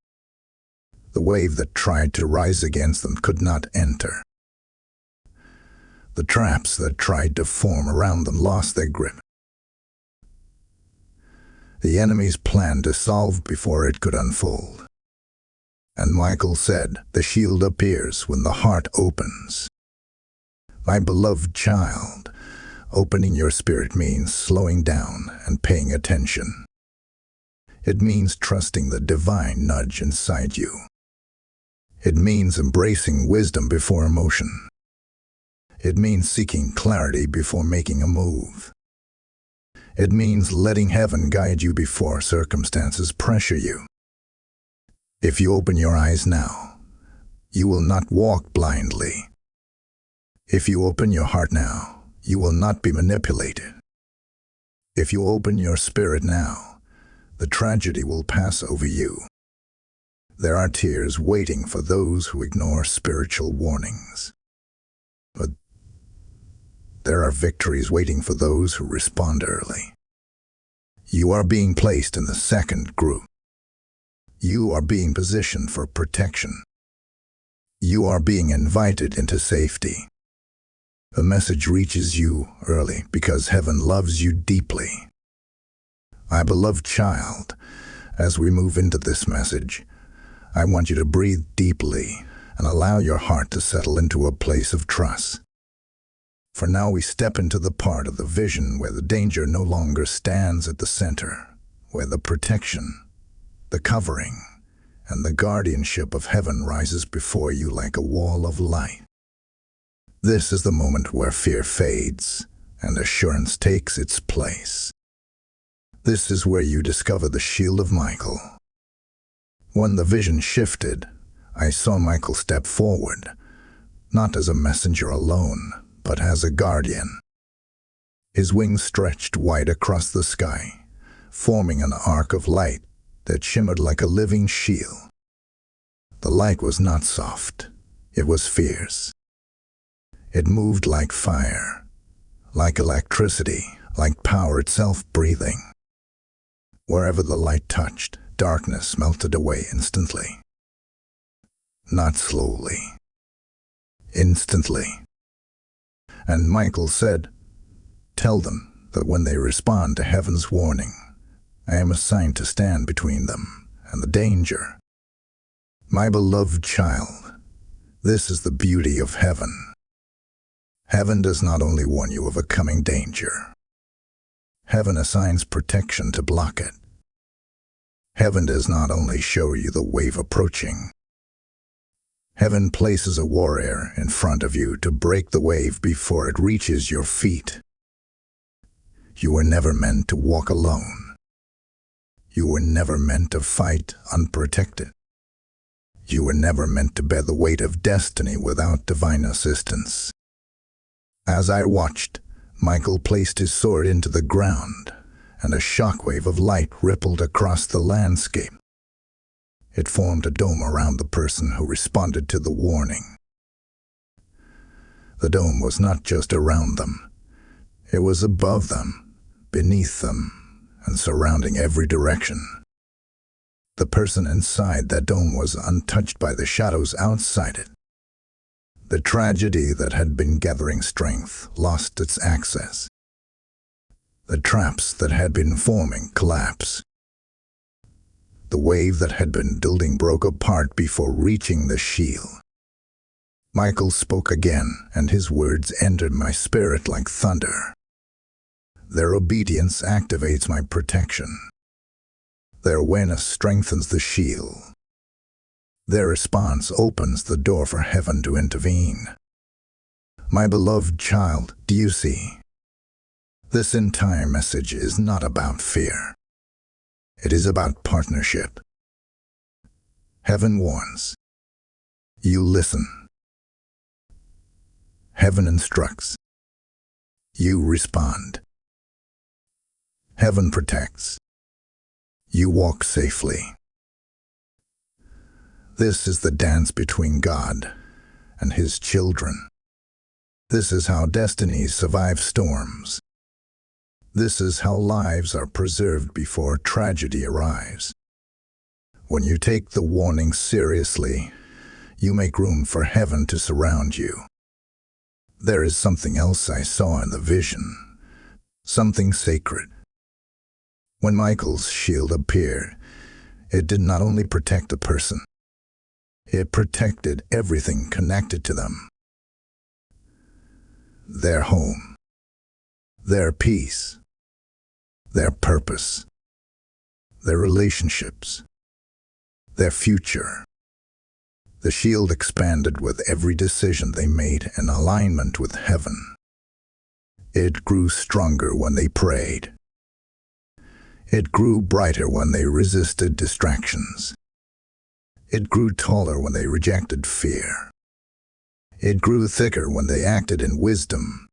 The wave that tried to rise against them could not enter. The traps that tried to form around them lost their grip. The enemy's plan dissolved before it could unfold. And Michael said, "The shield appears when the heart opens." My beloved child, opening your spirit means slowing down and paying attention. It means trusting the divine nudge inside you. It means embracing wisdom before emotion. It means seeking clarity before making a move. It means letting heaven guide you before circumstances pressure you. If you open your eyes now, you will not walk blindly. If you open your heart now, you will not be manipulated. If you open your spirit now, the tragedy will pass over you. There are tears waiting for those who ignore spiritual warnings. But there are victories waiting for those who respond early. You are being placed in the second group. You are being positioned for protection. You are being invited into safety. The message reaches you early because heaven loves you deeply. My beloved child, as we move into this message, I want you to breathe deeply and allow your heart to settle into a place of trust. For now we step into the part of the vision where the danger no longer stands at the center, where the protection, the covering, and the guardianship of heaven rises before you like a wall of light. This is the moment where fear fades and assurance takes its place. This is where you discover the shield of Michael. When the vision shifted, I saw Michael step forward, not as a messenger alone, but as a guardian. His wings stretched wide across the sky, forming an arc of light that shimmered like a living shield. The light was not soft, it was fierce. It moved like fire, like electricity, like power itself breathing. Wherever the light touched, darkness melted away instantly. Not slowly. Instantly. And Michael said, "Tell them that when they respond to heaven's warning, I am assigned to stand between them and the danger." My beloved child, this is the beauty of heaven. Heaven does not only warn you of a coming danger. Heaven assigns protection to block it. Heaven does not only show you the wave approaching. Heaven places a warrior in front of you to break the wave before it reaches your feet. You were never meant to walk alone. You were never meant to fight unprotected. You were never meant to bear the weight of destiny without divine assistance. As I watched, Michael placed his sword into the ground, and a shockwave of light rippled across the landscape. It formed a dome around the person who responded to the warning. The dome was not just around them. It was above them, beneath them, and surrounding every direction. The person inside that dome was untouched by the shadows outside it. The tragedy that had been gathering strength lost its access. The traps that had been forming collapsed. The wave that had been building broke apart before reaching the shield. Michael spoke again, and his words entered my spirit like thunder. Their obedience activates my protection. Their awareness strengthens the shield. Their response opens the door for heaven to intervene. My beloved child, do you see? This entire message is not about fear. It is about partnership. Heaven warns. You listen. Heaven instructs. You respond. Heaven protects. You walk safely. This is the dance between God and His children. This is how destinies survive storms. This is how lives are preserved before tragedy arrives. When you take the warning seriously, you make room for heaven to surround you. There is something else I saw in the vision, something sacred. When Michael's shield appeared, it did not only protect the person, it protected everything connected to them. Their home, their peace, their purpose, their relationships, their future. The shield expanded with every decision they made in alignment with heaven. It grew stronger when they prayed. It grew brighter when they resisted distractions. It grew taller when they rejected fear. It grew thicker when they acted in wisdom.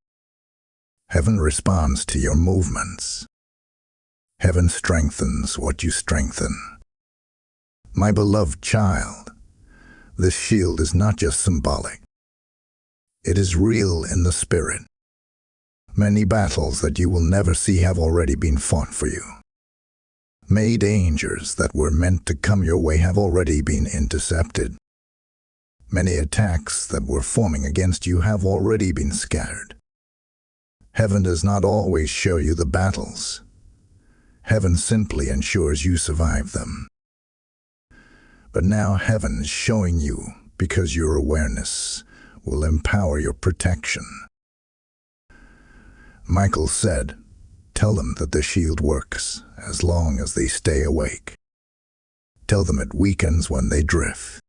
Heaven responds to your movements. Heaven strengthens what you strengthen. My beloved child, this shield is not just symbolic. It is real in the spirit. Many battles that you will never see have already been fought for you. Many dangers that were meant to come your way have already been intercepted. Many attacks that were forming against you have already been scattered. Heaven does not always show you the battles. Heaven simply ensures you survive them. But now heaven is showing you because your awareness will empower your protection. Michael said, "Tell them that the shield works as long as they stay awake. Tell them it weakens when they drift.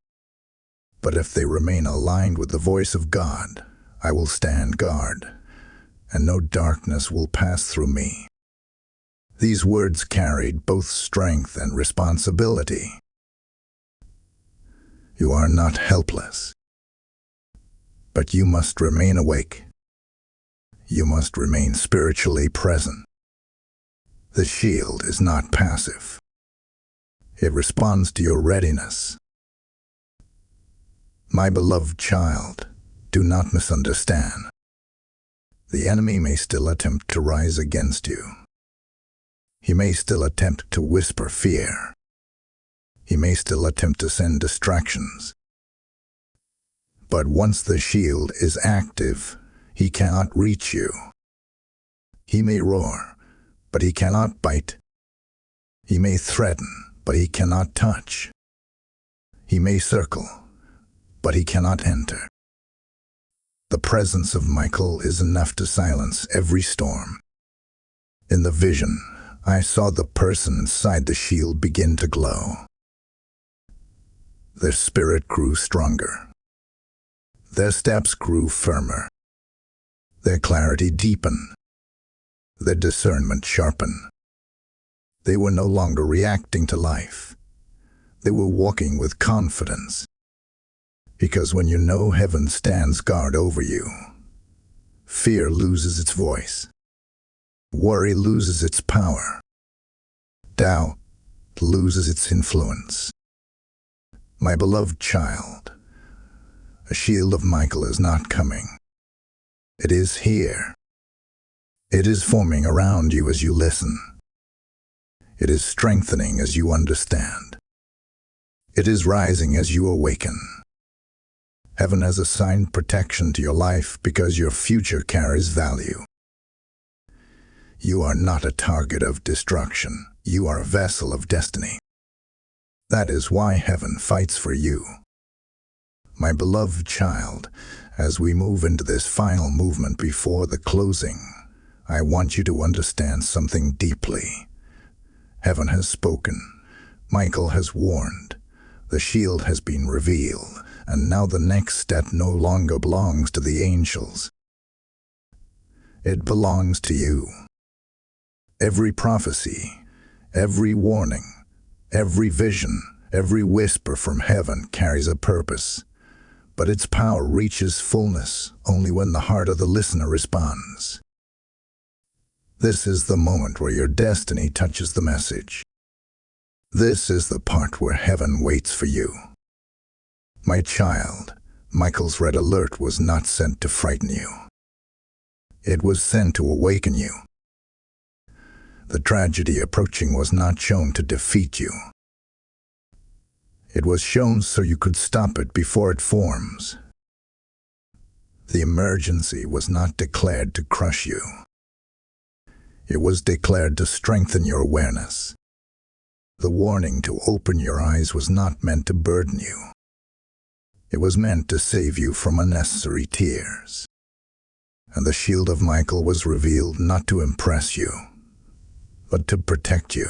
But if they remain aligned with the voice of God, I will stand guard, and no darkness will pass through me." These words carried both strength and responsibility. You are not helpless, but you must remain awake. You must remain spiritually present. The shield is not passive. It responds to your readiness. My beloved child, do not misunderstand. The enemy may still attempt to rise against you. He may still attempt to whisper fear. He may still attempt to send distractions. But once the shield is active, he cannot reach you. He may roar, but he cannot bite. He may threaten, but he cannot touch. He may circle, but he cannot enter. The presence of Michael is enough to silence every storm. In the vision, I saw the person inside the shield begin to glow. Their spirit grew stronger. Their steps grew firmer. Their clarity deepened. Their discernment sharpened. They were no longer reacting to life. They were walking with confidence. Because when you know heaven stands guard over you, fear loses its voice. Worry loses its power. Doubt loses its influence. My beloved child, a shield of Michael is not coming. It is here. It is forming around you as you listen. It is strengthening as you understand. It is rising as you awaken. Heaven has assigned protection to your life because your future carries value. You are not a target of destruction. You are a vessel of destiny. That is why heaven fights for you. My beloved child, as we move into this final movement before the closing, I want you to understand something deeply. Heaven has spoken. Michael has warned. The shield has been revealed, and now the next step no longer belongs to the angels. It belongs to you. Every prophecy, every warning, every vision, every whisper from heaven carries a purpose, but its power reaches fullness only when the heart of the listener responds. This is the moment where your destiny touches the message. This is the part where heaven waits for you. My child, Michael's red alert was not sent to frighten you. It was sent to awaken you. The tragedy approaching was not shown to defeat you. It was shown so you could stop it before it forms. The emergency was not declared to crush you. It was declared to strengthen your awareness. The warning to open your eyes was not meant to burden you. It was meant to save you from unnecessary tears. And the shield of Michael was revealed not to impress you, but to protect you.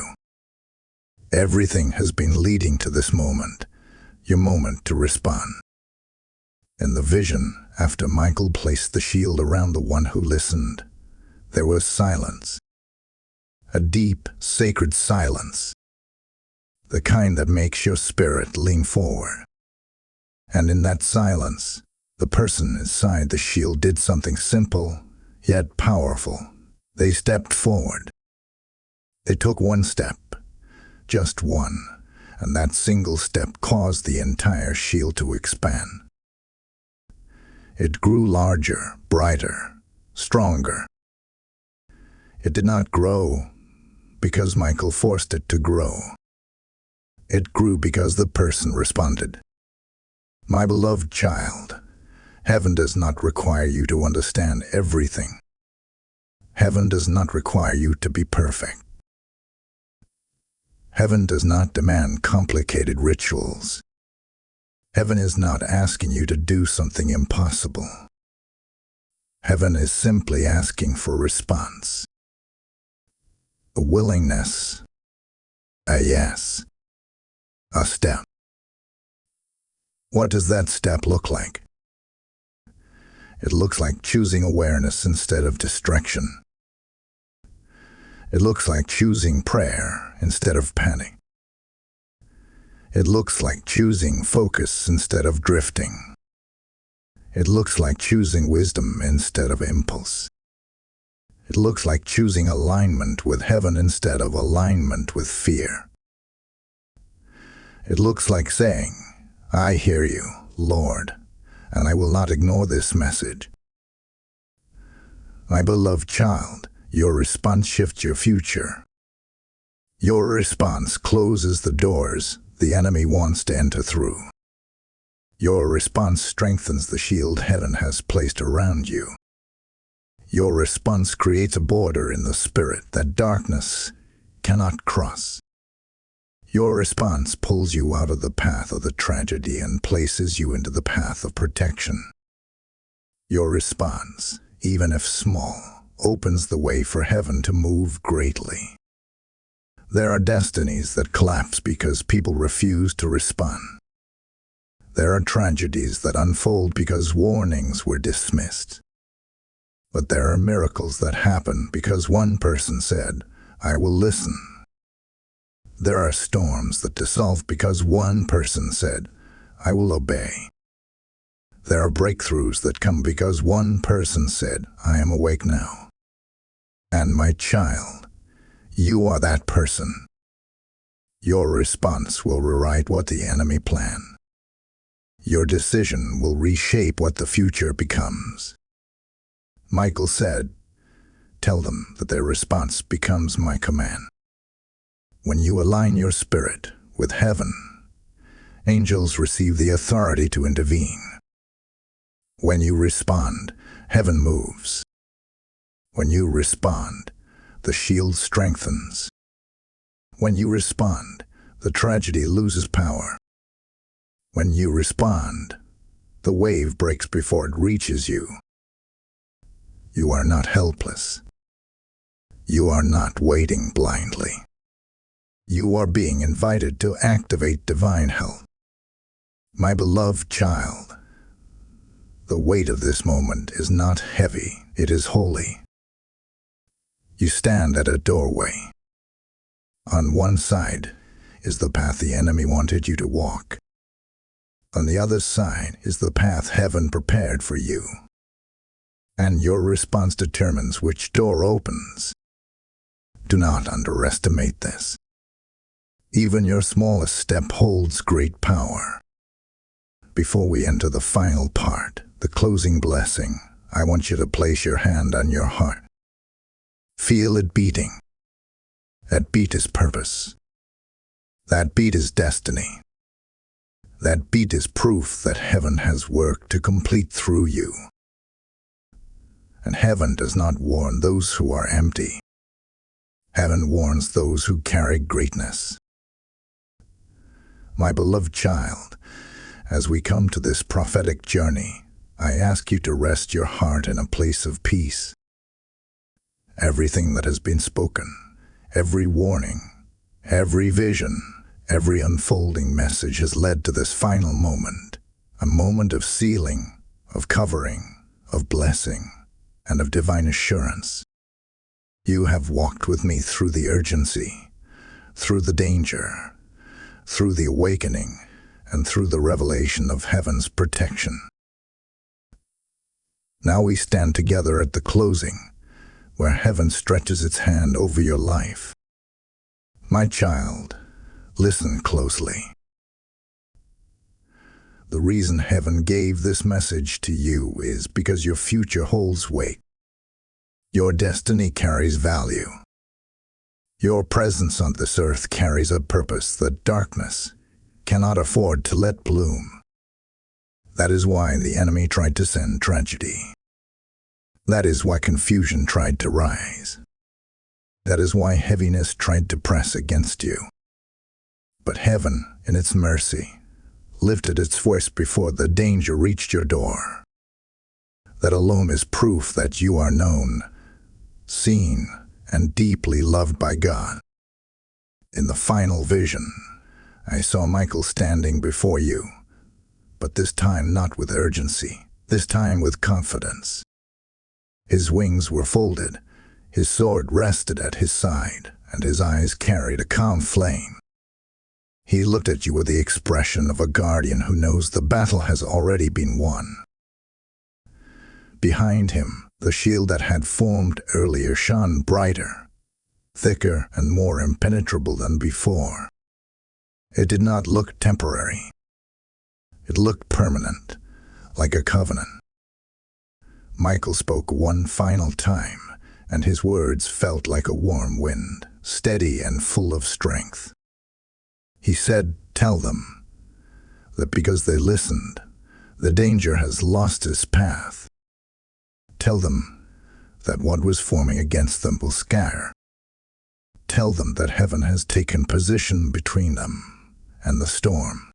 Everything has been leading to this moment, your moment to respond. In the vision, after Michael placed the shield around the one who listened, there was silence. A deep, sacred silence. The kind that makes your spirit lean forward. And in that silence, the person inside the shield did something simple, yet powerful. They stepped forward. They took one step, just one, and that single step caused the entire shield to expand. It grew larger, brighter, stronger. It did not grow because Michael forced it to grow. It grew because the person responded. My beloved child, heaven does not require you to understand everything. Heaven does not require you to be perfect. Heaven does not demand complicated rituals. Heaven is not asking you to do something impossible. Heaven is simply asking for a response. A willingness. A yes. A step. What does that step look like? It looks like choosing awareness instead of distraction. It looks like choosing prayer instead of panic. It looks like choosing focus instead of drifting. It looks like choosing wisdom instead of impulse. It looks like choosing alignment with heaven instead of alignment with fear. It looks like saying, I hear you, Lord, and I will not ignore this message. My beloved child, your response shifts your future. Your response closes the doors the enemy wants to enter through. Your response strengthens the shield heaven has placed around you. Your response creates a border in the spirit that darkness cannot cross. Your response pulls you out of the path of the tragedy and places you into the path of protection. Your response, even if small, opens the way for heaven to move greatly. There are destinies that collapse because people refuse to respond. There are tragedies that unfold because warnings were dismissed. But there are miracles that happen because one person said, I will listen. There are storms that dissolve because one person said, I will obey. There are breakthroughs that come because one person said, I am awake now. And my child, you are that person. Your response will rewrite what the enemy planned. Your decision will reshape what the future becomes. Michael said, "Tell them that their response becomes my command." When you align your spirit with heaven, angels receive the authority to intervene. When you respond, heaven moves. When you respond, the shield strengthens. When you respond, the tragedy loses power. When you respond, the wave breaks before it reaches you. You are not helpless. You are not waiting blindly. You are being invited to activate divine help. My beloved child, the weight of this moment is not heavy, it is holy. You stand at a doorway. On one side is the path the enemy wanted you to walk. On the other side is the path heaven prepared for you. And your response determines which door opens. Do not underestimate this. Even your smallest step holds great power. Before we enter the final part, the closing blessing, I want you to place your hand on your heart. Feel it beating. That beat is purpose. That beat is destiny. That beat is proof that heaven has work to complete through you. And heaven does not warn those who are empty. Heaven warns those who carry greatness. My beloved child, as we come to this prophetic journey, I ask you to rest your heart in a place of peace. Everything that has been spoken, every warning, every vision, every unfolding message has led to this final moment, a moment of sealing, of covering, of blessing, and of divine assurance. You have walked with me through the urgency, through the danger, through the awakening, and through the revelation of heaven's protection. Now we stand together at the closing, where heaven stretches its hand over your life. My child, listen closely. The reason heaven gave this message to you is because your future holds weight. Your destiny carries value. Your presence on this earth carries a purpose that darkness cannot afford to let bloom. That is why the enemy tried to send tragedy. That is why confusion tried to rise. That is why heaviness tried to press against you. But heaven, in its mercy, lifted its voice before the danger reached your door. That alone is proof that you are known, seen, and deeply loved by God. In the final vision, I saw Michael standing before you, but this time not with urgency, this time with confidence. His wings were folded, his sword rested at his side, and his eyes carried a calm flame. He looked at you with the expression of a guardian who knows the battle has already been won. Behind him, the shield that had formed earlier shone brighter, thicker and more impenetrable than before. It did not look temporary. It looked permanent, like a covenant. Michael spoke one final time, and his words felt like a warm wind, steady and full of strength. He said, "Tell them that because they listened, the danger has lost its path. Tell them that what was forming against them will scatter. Tell them that heaven has taken position between them and the storm."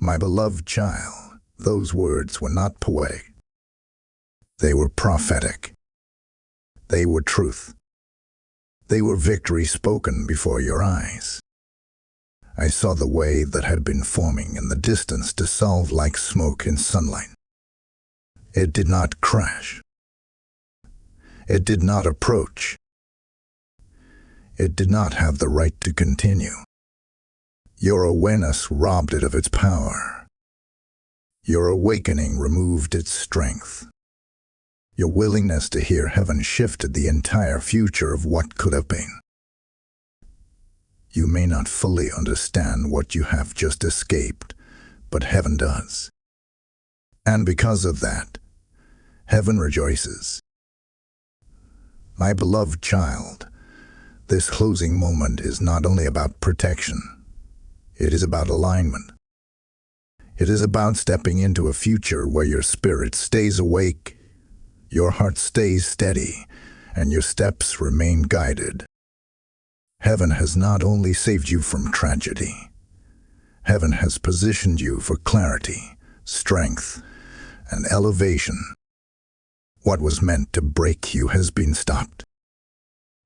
My beloved child, those words were not poetic. They were prophetic. They were truth. They were victory spoken before your eyes. I saw the wave that had been forming in the distance dissolve like smoke in sunlight. It did not crash. It did not approach. It did not have the right to continue. Your awareness robbed it of its power. Your awakening removed its strength. Your willingness to hear heaven shifted the entire future of what could have been. You may not fully understand what you have just escaped, but heaven does. And because of that, Heaven rejoices. My beloved child, this closing moment is not only about protection. It is about alignment. It is about stepping into a future where your spirit stays awake, your heart stays steady, and your steps remain guided. Heaven has not only saved you from tragedy. Heaven has positioned you for clarity, strength, and elevation. What was meant to break you has been stopped.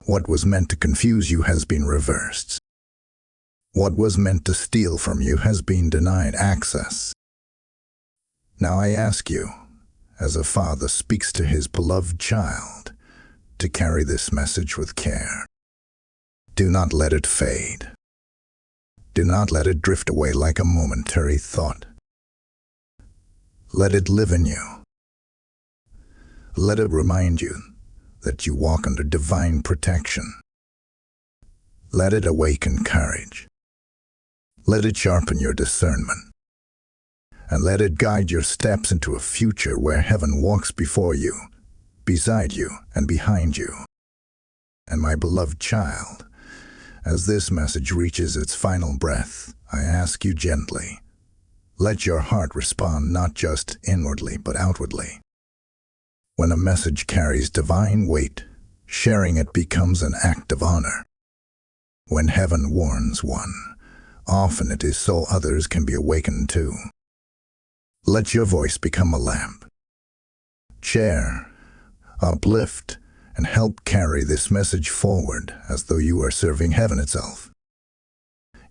What was meant to confuse you has been reversed. What was meant to steal from you has been denied access. Now I ask you, as a father speaks to his beloved child, to carry this message with care. Do not let it fade. Do not let it drift away like a momentary thought. Let it live in you. Let it remind you that you walk under divine protection. Let it awaken courage. Let it sharpen your discernment. And let it guide your steps into a future where heaven walks before you, beside you, and behind you. And my beloved child, as this message reaches its final breath, I ask you gently, let your heart respond not just inwardly but outwardly. When a message carries divine weight, sharing it becomes an act of honor. When heaven warns one, often it is so others can be awakened too. Let your voice become a lamp. Share, uplift, and help carry this message forward as though you are serving heaven itself.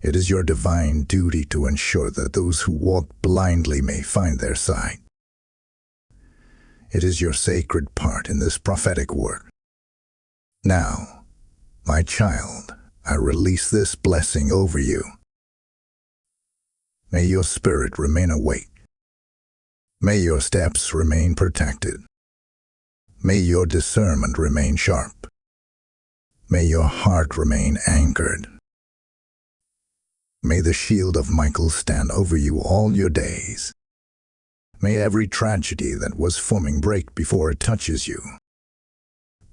It is your divine duty to ensure that those who walk blindly may find their sight. It is your sacred part in this prophetic work. Now, my child, I release this blessing over you. May your spirit remain awake. May your steps remain protected. May your discernment remain sharp. May your heart remain anchored. May the shield of Michael stand over you all your days. May every tragedy that was forming break before it touches you.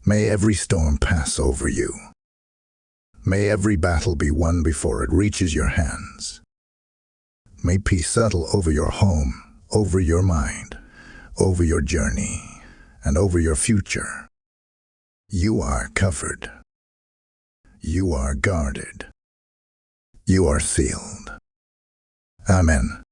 May every storm pass over you. May every battle be won before it reaches your hands. May peace settle over your home, over your mind, over your journey, and over your future. You are covered. You are guarded. You are sealed. Amen.